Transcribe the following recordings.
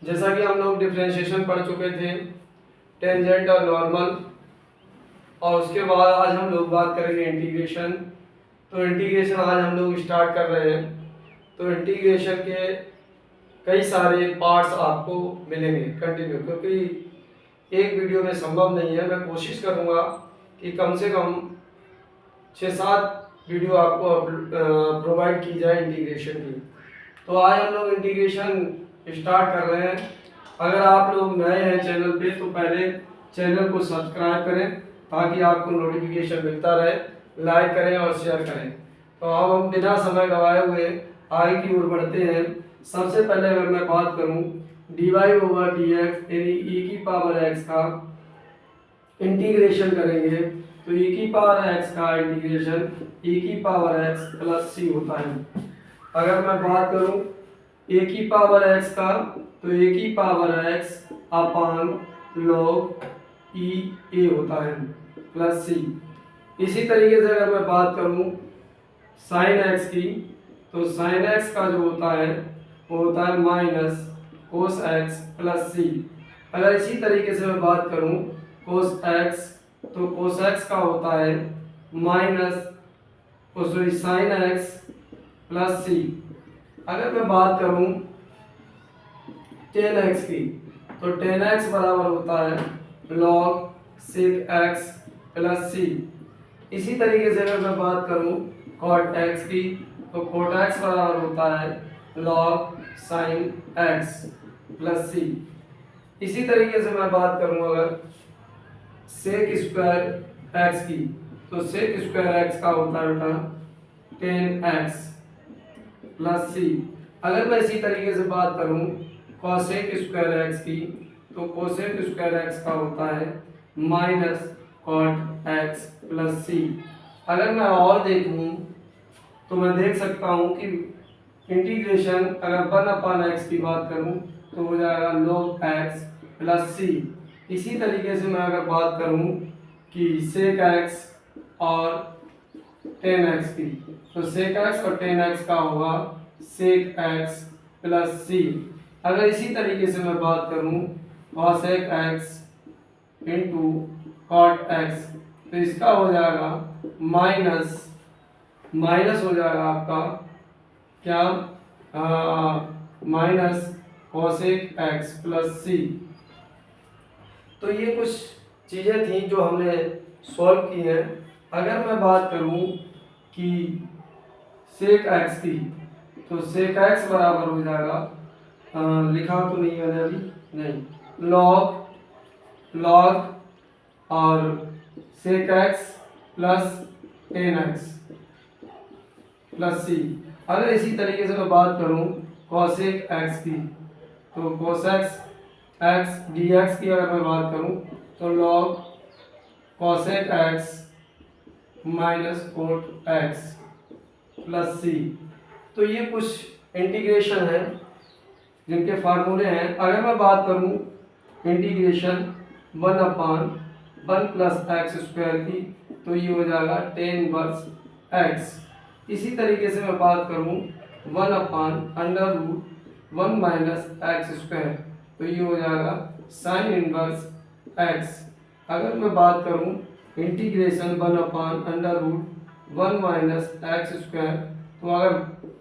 जैसा कि हम लोग डिफरेंशिएशन पढ़ चुके थे, टेंजेंट और नॉर्मल, और उसके बाद आज हम लोग बात करेंगे इंटीग्रेशन। तो इंटीग्रेशन आज हम लोग स्टार्ट कर रहे हैं। तो इंटीग्रेशन के कई सारे पार्ट्स आपको मिलेंगे कंटिन्यू, क्योंकि एक वीडियो में संभव नहीं है। मैं कोशिश करूंगा कि कम से कम 6-7 वीडियो आपको प्रोवाइड की जाए इंटीग्रेशन की। तो आज हम लोग इंटीग्रेशन स्टार्ट कर रहे हैं। अगर आप लोग नए हैं चैनल पे तो पहले चैनल को सब्सक्राइब करें ताकि आपको नोटिफिकेशन मिलता रहे, लाइक करें और शेयर करें। तो अब हम बिना समय गवाए हुए आगे की ओर बढ़ते हैं। सबसे पहले अगर मैं बात करूं dy/dx यानी e की पावर x का इंटीग्रेशन करेंगे, तो e की पावर x का इंटीग्रेशन e की पावर x प्लस c होता है। अगर मैं बात करूं a की पावर x का, तो a की power x upon log e a होता है प्लस c। इसी तरीके से अगर मैं बात करूं साइन x की, तो साइन x का जो होता है वो होता है minus cos x plus c। अगर इसी तरीके से मैं बात करूं कोस x, तो कोस x का होता है minus sorry sine x plus c। अगर मैं बात करूं टेन एक्स की, तो टेन एक्स बराबर होता है लॉग सेक एक्स प्लस सी। इसी तरीके से अगर मैं बात करूं कॉट एक्स की, तो कॉट एक्स बराबर होता है लॉग साइन एक्स प्लस सी। इसी तरीके से मैं बात करूं अगर सेक स्क्वायर एक्स की, तो सेक स्क्वायर एक्स का होता है बेटा टेन एक्स प्लस सी। अगर मैं इसी तरीके से बात करूं कोसेक स्क्वायर एक्स की, तो कोसेक स्क्वायर एक्स का होता है minus cot x plus C. अगर मैं और देखूं तो मैं देख सकता हूं कि इंटीग्रेशन अगर 1/x की बात करूं तो हो जाएगा log x प्लस सी। इसी तरीके से मैं अगर बात करूं कि सेक x और टेन एक्स की, तो सेक एक्स और टेन एक्स का होगा सेक एक्स प्लस सी। अगर इसी तरीके से मैं बात करूं cosec x into cot x, तो इसका हो जाएगा माइनस हो जाएगा आपका क्या माइनस कॉसेक एक्स प्लस सी। तो ये कुछ चीज़ें थी जो हमने सॉल्व की हैं। अगर मैं बात करूं कि सेक एक्स की, तो सेक एक्स बराबर हो जाएगा लिखा तो नहीं मैंने अभी, नहीं, लॉग और sec x plus tan x plus C. अगर इसी तरीके से मैं बात करूं कॉसेक एक्स की, तो कोसेक्स एक्स डी एक्स की अगर मैं बात करूं तो log cosec x minus cot x plus सी। तो ये कुछ इंटीग्रेशन है जिनके फार्मूले हैं। अगर मैं बात करूं इंटीग्रेशन 1/1 प्लस एक्स स्क्वायर की, तो ये हो जाएगा टेन इनवर्स एक्स। इसी तरीके से मैं बात करूं 1/√1 माइनस एक्स स्क्वायर, तो ये हो जाएगा साइन इनवर्स एक्स। अगर मैं बात करूं इंटीग्रेशन 1/√1 माइनस एक्स स्क्वायर, तो अगर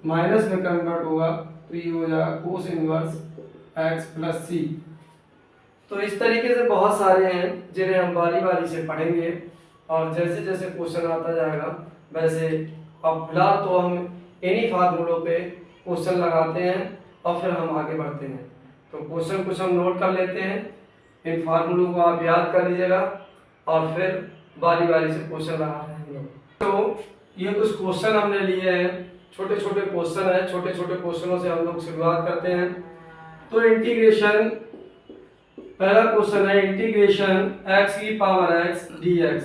माइनस में कन्वर्ट होगा तो ये हो जाएगा कोस इनवर्स एक्स प्लस सी। तो इस तरीके से बहुत सारे हैं जिन्हें हम बारी बारी से पढ़ेंगे, और जैसे जैसे क्वेश्चन आता जाएगा वैसे। अब फिलहाल तो हम इन्हीं फार्मूलों पे क्वेश्चन लगाते हैं और फिर हम आगे बढ़ते हैं। तो क्वेश्चन कुछ हम नोट कर लेते हैं, इन फार्मूलों को आप याद कर लीजिएगा और फिर बारी बारी से क्वेश्चन लगा रहे हैं। तो ये कुछ क्वेश्चन हमने लिए हैं, छोटे छोटे क्वेश्चन है। छोटे छोटे क्वेश्चनों से हम लोग शुरुआत करते हैं। तो इंटीग्रेशन, पहला क्वेश्चन है इंटीग्रेशन x की पावर x dx।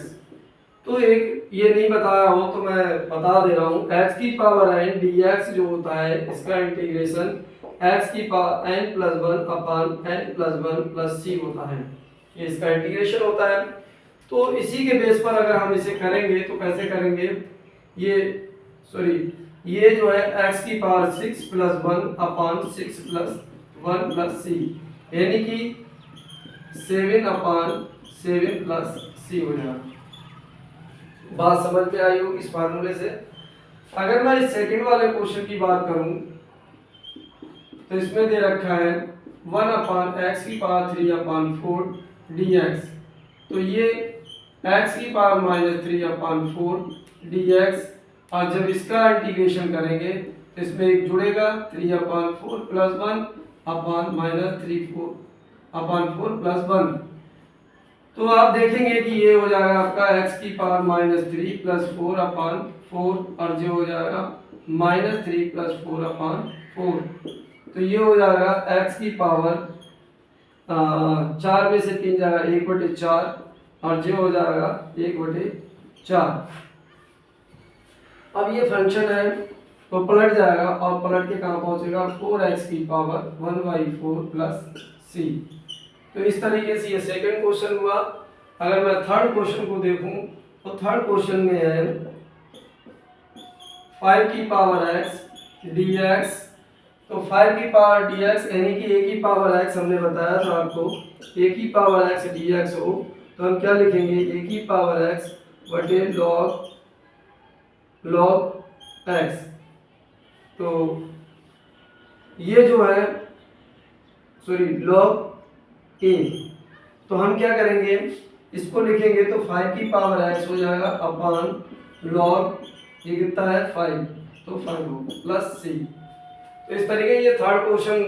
तो एक ये नहीं बताया हो तो मैं बता दे रहा हूँ, x की पावर n dx जो होता है इसका इंटीग्रेशन x की पावर n प्लस 1 अपान n प्लस 1 प्लस c होता है। ये इसका इंटीग्रेशन होता है। तो इसी के बेस पर अगर हम इसे करेंगे तो कैसे करेंगे, ये जो है x की पावर 6 प्लस 1 अपान 6 प्लस 1 प्लस सी, यानी कि 7/7 प्लस सी हो जाएगा। बात समझ में आई होगी इस फार्मूले से। अगर मैं इस सेकंड वाले क्वेश्चन की बात करूं तो इसमें दे रखा है 1/x⁴ dx। तो ये x⁻³ dx, और जब इसका इंटीग्रेशन करेंगे तो इसमें एक जुड़ेगा 3/4 प्लस 1/-3/4 प्लस 1। तो आप देखेंगे कि ये हो जाएगा आपका x⁻³ प्लस 4/4, और जो हो जाएगा -3 प्लस 4/4। तो ये हो जाएगा x⁻4 में से 3 जाएगा 1/4, और जो हो जाएगा 1/4। अब ये फंक्शन है तो पलट जाएगा, और पलट के कहाँ पहुंचेगा 4x⁴ प्लस सी। तो इस तरीके से ये सेकंड क्वेश्चन हुआ। अगर मैं थर्ड क्वेश्चन को देखूं तो थर्ड क्वेश्चन में है 5x dx। तो 5 यानी कि a⁻x हमने बताया था आपको, a⁻x dx हो तो हम क्या लिखेंगे, a⁻x बटे log x। तो ये जो है log a, तो हम क्या करेंगे, इसको लिखेंगे तो 5x हो जाएगा अपॉन log, ये कितना है 5, तो 5 हो प्लस सी। तो इस तरीके ये थर्ड क्वेश्चन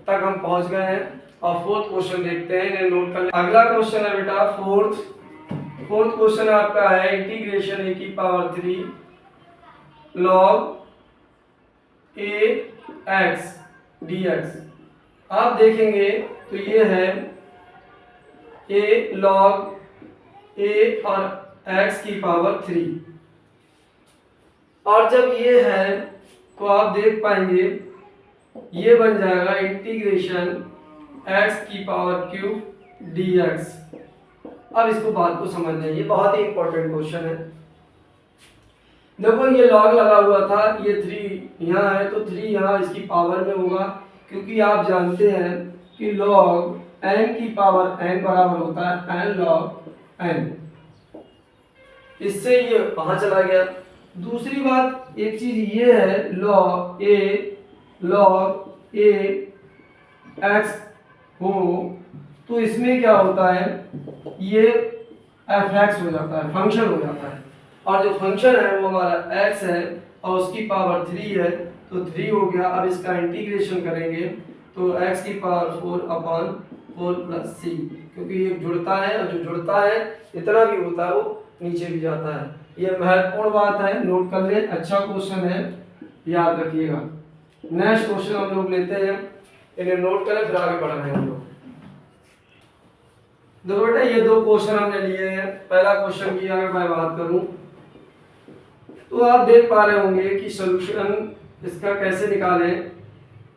तक हम पहुंच गए हैं। और फोर्थ क्वेश्चन देखते हैं, इन्हें नोट कर। अगला क्वेश्चन है बेटा फोर्थ क्वेश्चन आपका है integration a⁻³ log ax dx। आप देखेंगे तो ये है a log a और x⁻³, और जब ये है तो आप देख पाएंगे ये बन जाएगा इंटीग्रेशन x⁻³ dx। अब इसको बात को समझना है, ये बहुत ही इंपॉर्टेंट क्वेश्चन है। देखो ये लॉग लगा हुआ था, ये 3 यहाँ है तो 3 यहाँ इसकी पावर में होगा, क्योंकि आप जानते हैं कि लॉग n की पावर n बराबर होता है n log n। इससे ये वहां चला गया। दूसरी बात एक चीज ये है log a x हो तो इसमें क्या होता है, ये f(x) हो जाता है, फंक्शन हो जाता है। और जो फंक्शन है वो हमारा x है और उसकी पावर 3 है, तो 3 हो गया। अब इसका इंटीग्रेशन करेंगे तो x⁻4/4 प्लस सी, क्योंकि ये जुड़ता है और जो जुड़ता है इतना भी होता है वो नीचे भी जाता है। ये महत्वपूर्ण बात है, नोट कर लें, अच्छा क्वेश्चन है, याद रखिएगा। नेक्स्ट क्वेश्चन हम लोग लेते हैं, इन्हें नोट करें फिर आगे बढ़ रहे हैं हम लोग। देखो बेटा ये 2 क्वेश्चन हमने लिए हैं। पहला क्वेश्चन की अगर मैं बात करूं तो आप देख पा रहे होंगे कि सॉल्यूशन इसका कैसे निकालें,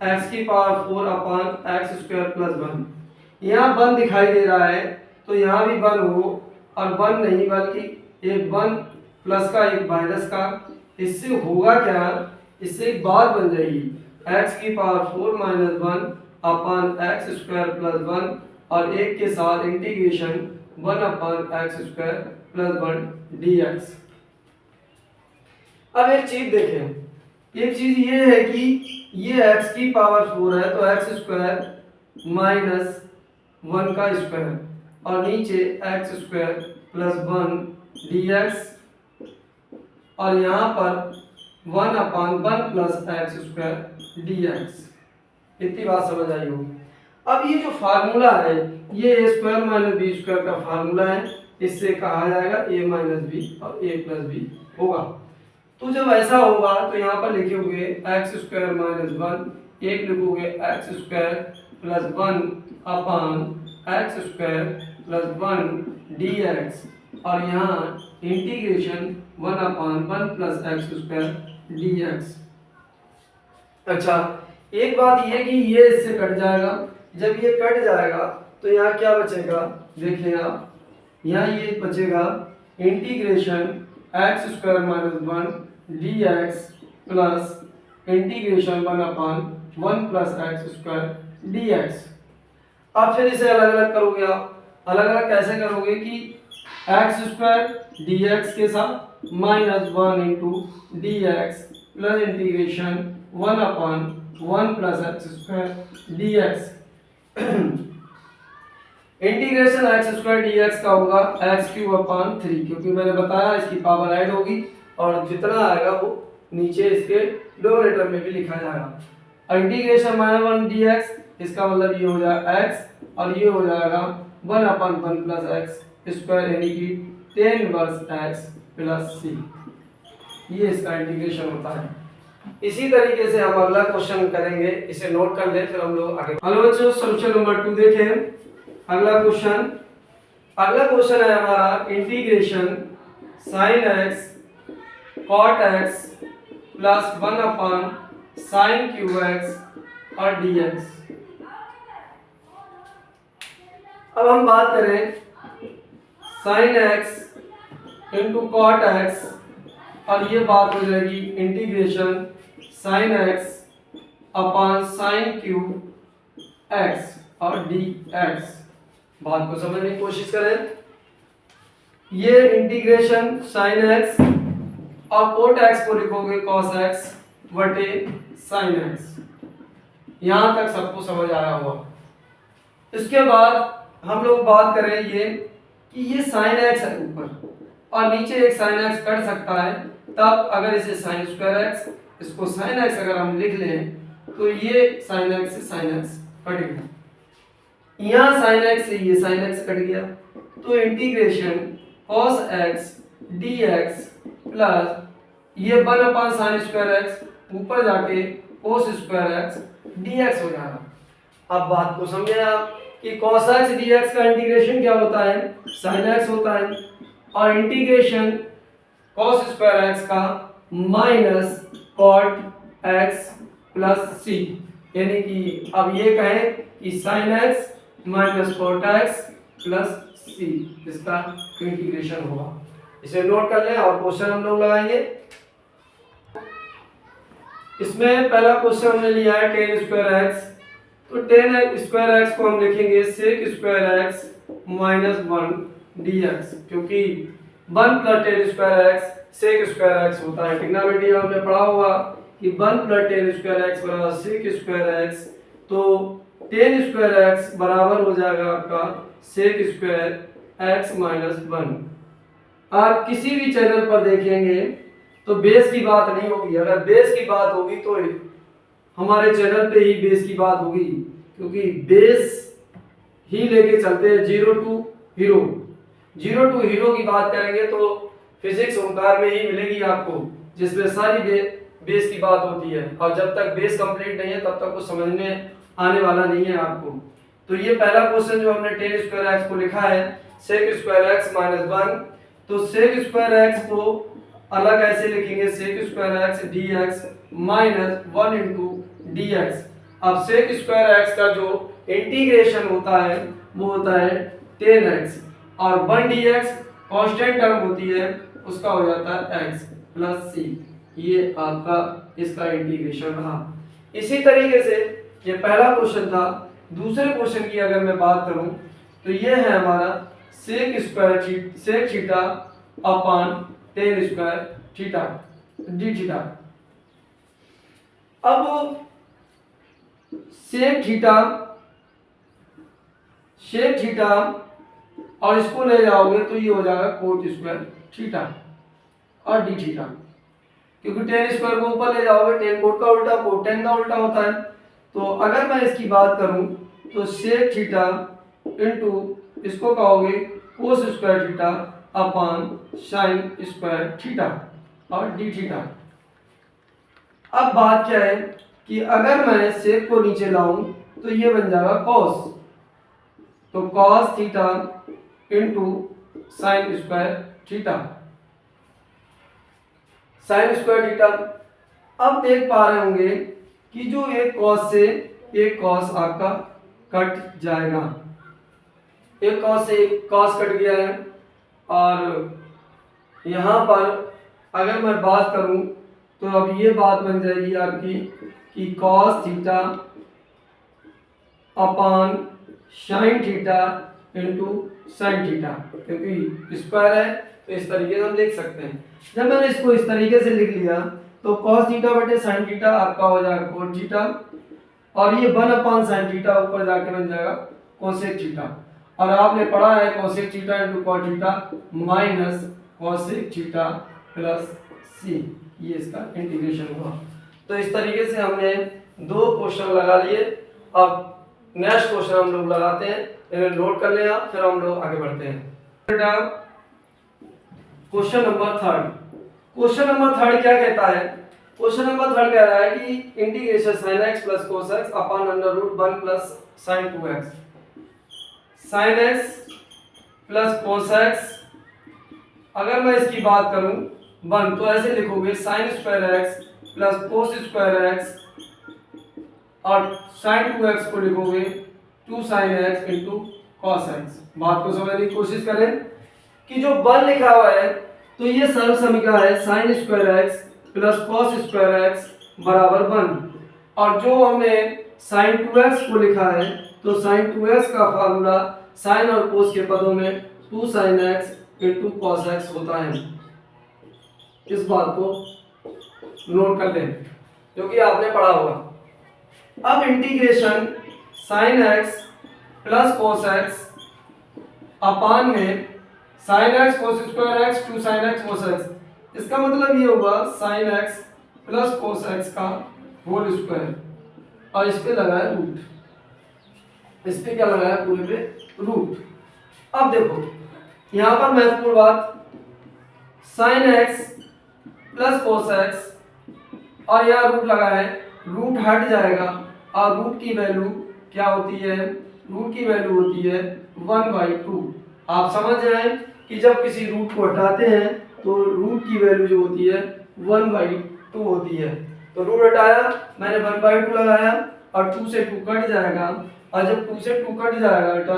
x⁻4/x² प्लस 1। यहाँ 1 दिखाई दे रहा है तो यहाँ भी 1 हो, और 1 नहीं बल्कि एक 1 प्लस का एक माइनस का। इससे होगा क्या, इससे एक बात बन जाएगी x⁻4-1/x² प्लस 1, और एक के साथ इंटीग्रेशन 1/x² प्लस 1 dx। अब एक चीज देखें, एक चीज ये है कि ये x⁻4 है तो x² माइनस 1 का स्क्वायर, और नीचे x² प्लस 1 dx, और यहाँ पर 1/1 प्लस x² dx। इतनी बात समझ आई होगी। अब ये जो फार्मूला है ये a² माइनस b² का फार्मूला है, इससे कहा जाएगा a माइनस बी और a प्लस बी होगा। तो जब ऐसा होगा तो यहाँ पर लिखोगे x² माइनस 1, एक लिखोगे x² plus 1/x² plus 1 dx, और यहाँ इंटीग्रेशन 1/1 प्लस x² dx। अच्छा, एक बात ये कि ये इससे कट जाएगा, जब ये कट जाएगा तो यहाँ क्या बचेगा, देखिए आप यहाँ ये बचेगा integration x² minus 1 dx plus integration 1/1 plus x² dx। अब फिर इसे अलग अलग करोगे आप, अलग अलग कैसे करोगे कि एक्स स्क्वायर डी एक्स के साथ minus one into d x plus integration one upon one plus x square D x. Integration x square D x का होगा एक्स क्यूब अपॉन थ्री, क्योंकि मैंने बताया इसकी पावर ऐड होगी और जितना आएगा वो नीचे इसके डिनोमिनेटर में भी लिखा जाएगा। Integration minus one d x, इसका मतलब ये हो जाएगा एक्स और ये हो जाएगा one upon one plus x square यानी कि tan inverse x plus C, ये इसका इंटीग्रेशन होता है। इसी तरीके से हम अगला क्वेश्चन करेंगे, इसे नोट कर ले फिर हम लोग आगे। हेलो बच्चों, सॉल्यूशन नंबर 2 देखें। अगला क्वेश्चन है हमारा integration sine x cot x plus one upon sine cube x और डी एक्स। अब हम बात करें sine x into cot x और ये बात हो जाएगी integration sine x upon sine cube x और डी एक्स। बात को समझने की कोशिश करें। ये इंटीग्रेशन साइन एक्स और कोट एक्स को लिखोगे कॉस एक्स बटे साइन एक्स। यहां तक सबको समझ आया होगा। इसके बाद हम लोग बात करें ये कि ये साइन एक्स है ऊपर और नीचे एक साइन एक्स कट सकता है, तब अगर इसे साइन स्क्वायर एक्स, इसको साइन एक्स अगर हम लिख लें तो ये साइन एक्स से साइन एक्स कट गया, यहाँ साइन एक्स से ये साइन एक्स कट गया, तो integration cos x dx plus ये one upon sine square x ऊपर जाके cos स्क्वायर एक्स dx हो जाएगा। अब बात को समझे आप कि cos x dx का इंटीग्रेशन क्या होता है, sin x होता है, और इंटीग्रेशन cos स्क्वायर x का minus cot x plus c, यानी कि अब ये कहें कि sin x minus cot x plus c, इसका इंटीग्रेशन होगा। इसे नोट कर लें और क्वेश्चन हम लोग लगाएंगे। इसमें पहला क्वेश्चन हमने लिया है टेन स्क्वायर एक्स, तो टेन स्क्वायर एक्स को हम लिखेंगे sec square x minus one d x, क्योंकि one plus tan square x sec square x होता है। ट्रिग्नोमेट्री हमने पढ़ा होगा कि one plus tan square x बराबर सेक स्क्वायर एक्स, तो टेन स्क्वायर एक्स बराबर हो जाएगा आपका sec square x minus one. आप किसी भी चैनल पर देखेंगे तो बेस की बात नहीं होगी, अगर बेस की बात होगी तो हमारे चैनल पे ही बेस की बात होगी, क्योंकि बेस ही लेके चलते हैं zero to hero. Zero to hero की बात करेंगे तो फिजिक्स ओमकार में ही मिलेगी आपको, जिसमें सारी बेस की बात होती है, और जब तक बेस कंप्लीट नहीं है तब तक कुछ समझ में आने वाला नहीं है आपको। तो ये पहला क्वेश्चन जो हमने टेन स्क्वायर एक्स को लिखा है sec square x minus one, तो सेक स्क्वायर एक्स को अलग ऐसे लिखेंगे sec square x d x minus one into d x. अब सेक स्क्वायर एक्स का जो इंटीग्रेशन होता है वो होता है टेन एक्स, और one d x constant term होती है, उसका हो जाता है एक्स प्लस सी। ये आपका इसका इंटीग्रेशन रहा। इसी तरीके से ये पहला क्वेश्चन था। दूसरे क्वेश्चन की अगर मैं बात करूं तो ये है हमारा sec theta upon tan square theta d theta. अब सेक थीटा और इसको ले जाओगे तो ये हो जाएगा कोट स्क्वायर थीटा और डी थीटा, क्योंकि टेन स्क्वायर को ऊपर ले जाओगे टेन कोट का उल्टा, कोट टेन का उल्टा होता है। तो अगर मैं इसकी बात करूं तो सेक थीटा इंटू इसको कहोगे cos square theta upon sine square theta और डी थीटा। अब बात क्या है कि अगर मैं सेक को नीचे लाऊं तो ये बन जाएगा कॉस, तो cos theta into sine square theta, sine square theta. अब देख पा रहे होंगे कि जो एक कॉस से एक कॉस आपका कट जाएगा, एक कॉस से एक कॉस कट गया है, और यहाँ पर अगर मैं बात करूं तो अब ये बात बन जाएगी आपकी कि cos theta upon sine theta into sine theta, क्योंकि स्क्वायर है तो इस तरीके से हम लिख सकते हैं। जब मैंने इसको इस तरीके से लिख लिया तो cos थीटा बटे साइन थीटा आपका हो जाएगा cot थीटा, और ये 1 साइन थीटा ऊपर जाके बन जाएगा कोसेक थीटा। और आपने पढ़ा है cosec theta into cot theta minus cosec theta plus C, ये इसका इंटीग्रेशन हुआ। तो इस तरीके से हमने 2 क्वेश्चन लगा लिए। अब नेक्स्ट क्वेश्चन हम लोग लगाते हैं, इन्हें नोट कर लें आप, फिर हम लोग आगे बढ़ते हैं। Question number 3। क्वेश्चन नंबर 3 क्या कहता है? क्वेश्चन नंबर 3 कह रहा है कि integration sin x plus cos x upon under root 1 plus sin 2x, sin x plus cos x, अगर मैं इसकी बात करूं 1 तो ऐसे लिखोगे sin square x plus cos square x, और sin 2x को लिखोगे 2 sin x into cos x। बात को समझने की कोशिश करें कि जो 1 लिखा हुआ है तो ये सर्व समीकरण है sin square x plus cos square x बराबर 1, और जो हमने sin 2x को लिखा है तो sin 2x का फार्मूला sin और cos के पदों में 2 sin x into cos x होता है। इस बात को नोट कर लें जो कि आपने पढ़ा होगा। अब integration sin x plus cos x अपान में sin x cos square x 2 sin x cos x, इसका मतलब ये होगा sin x plus cos x का होल स्क्वायर, और इस पे लगा है रूट, इस पे क्या लगा है पूरे पे रूट। अब देखो यहाँ पर महत्वपूर्ण बात, sin x plus cos x और यहाँ रूट लगा है, रूट हट जाएगा और रूट की वैल्यू क्या होती है? रूट की वैल्यू होती है 1/2। आप समझ जाएं कि जब किसी रूट को हटाते हैं तो रूट की वैल्यू जो होती है 1/2 होती है। तो रूट हटाया मैंने 1/2 लगाया और 2 से 2 कट जाएगा, और जब 2 से 2 कट जाएगा बेटा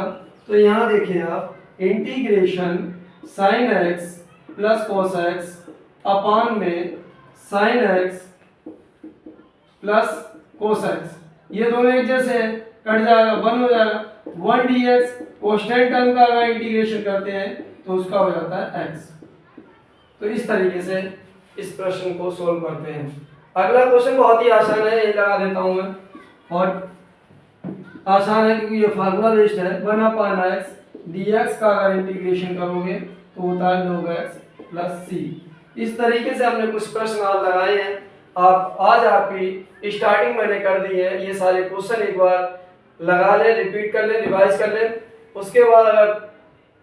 तो यहाँ देखिए आप integration sin x plus cos x अपान में sin x plus cos x, ये दोनों एक जैसे हैं, कट जाएगा 1 हो जाएगा। 1 dx कांस्टेंट टर्म का अगर इंटीग्रेशन करते हैं तो उसका हो जाता है x। तो इस तरीके से इस प्रश्न को सोल्व करते हैं। अगला क्वेश्चन बहुत ही आसान है, ये लगा देता हूं मैं, और आसान है क्योंकि ये फार्मूला बेस्ड है। 1/x dx का अगर इंटीग्रेशन करोगे तो होता है log x प्लस c। इस तरीके से हमने कुछ प्रश्न आज लगाए हैं। आप आज आपकी स्टार्टिंग मैंने कर दी है, ये सारे क्वेश्चन एक बार लगा लें, रिपीट कर लें, रिवाइज कर लें। उसके बाद अगर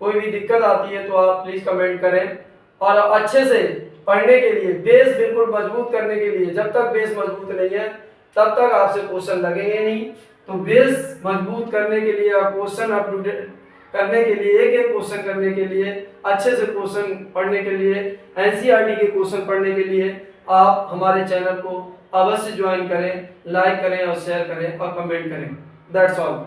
कोई भी दिक्कत आती है तो आप प्लीज़ कमेंट करें। और अच्छे से पढ़ने के लिए, बेस बिल्कुल मजबूत करने के लिए, जब तक बेस मजबूत नहीं है तब तक आपसे क्वेश्चन लगेंगे नहीं। तो बेस मजबूत करने के लिए, क्वेश्चन अप टू डेट करने के लिए, एक एक क्वेश्चन करने के लिए, अच्छे से क्वेश्चन पढ़ने के लिए, एनसीईआरटी के क्वेश्चन पढ़ने के लिए आप हमारे चैनल को अवश्य ज्वाइन करें, लाइक करें और शेयर करें और कमेंट करें। That's all.